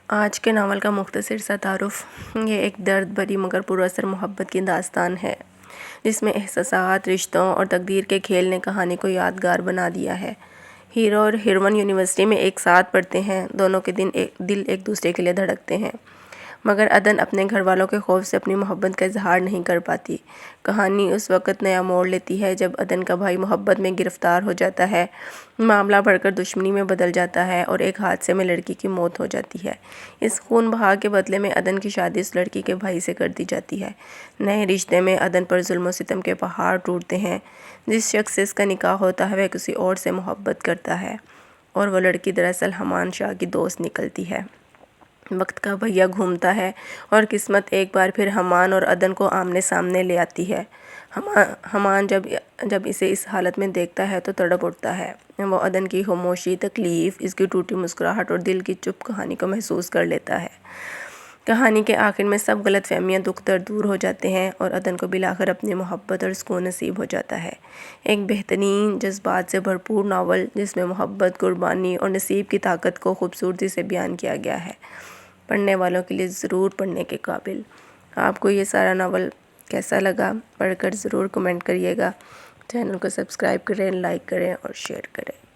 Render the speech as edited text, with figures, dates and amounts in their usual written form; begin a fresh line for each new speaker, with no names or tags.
آج کے ناول کا مختصر سا تعارف۔ یہ ایک درد بھری مگر پراثر محبت کی داستان ہے جس میں احساسات، رشتوں اور تقدیر کے کھیل نے کہانی کو یادگار بنا دیا ہے۔ ہیرو اور ہیروئن یونیورسٹی میں ایک ساتھ پڑھتے ہیں۔ دونوں کے دل ایک دوسرے کے لیے دھڑکتے ہیں، مگر عدن اپنے گھر والوں کے خوف سے اپنی محبت کا اظہار نہیں کر پاتی۔ کہانی اس وقت نیا موڑ لیتی ہے جب عدن کا بھائی محبت میں گرفتار ہو جاتا ہے، معاملہ بڑھ کر دشمنی میں بدل جاتا ہے اور ایک حادثے میں لڑکی کی موت ہو جاتی ہے۔ اس خون بہا کے بدلے میں عدن کی شادی اس لڑکی کے بھائی سے کر دی جاتی ہے۔ نئے رشتے میں عدن پر ظلم و ستم کے پہاڑ ٹوٹتے ہیں۔ جس شخص سے اس کا نکاح ہوتا ہے وہ کسی اور سے محبت کرتا ہے اور وہ لڑکی دراصل حمان شاہ کی دوست نکلتی ہے۔ وقت کا پہیہ گھومتا ہے اور قسمت ایک بار پھر حمان اور عدن کو آمنے سامنے لے آتی ہے۔ حمان جب اسے اس حالت میں دیکھتا ہے تو تڑپ اٹھتا ہے۔ وہ عدن کی خاموشی، تکلیف، اس کی ٹوٹی مسکراہٹ اور دل کی چپ کہانی کو محسوس کر لیتا ہے۔ کہانی کے آخر میں سب غلط فہمیاں دکھ در دور ہو جاتے ہیں اور عدن کو بالآخر اپنی محبت اور سکون نصیب ہو جاتا ہے۔ ایک بہترین، جذبات سے بھرپور ناول جس میں محبت، قربانی اور نصیب کی طاقت کو خوبصورتی سے بیان کیا گیا ہے۔ پڑھنے والوں کے لیے ضرور پڑھنے کے قابل۔ آپ کو یہ سارا ناول کیسا لگا؟ پڑھ کر ضرور کمنٹ کریے گا۔ چینل کو سبسکرائب کریں، لائک کریں اور شیئر کریں۔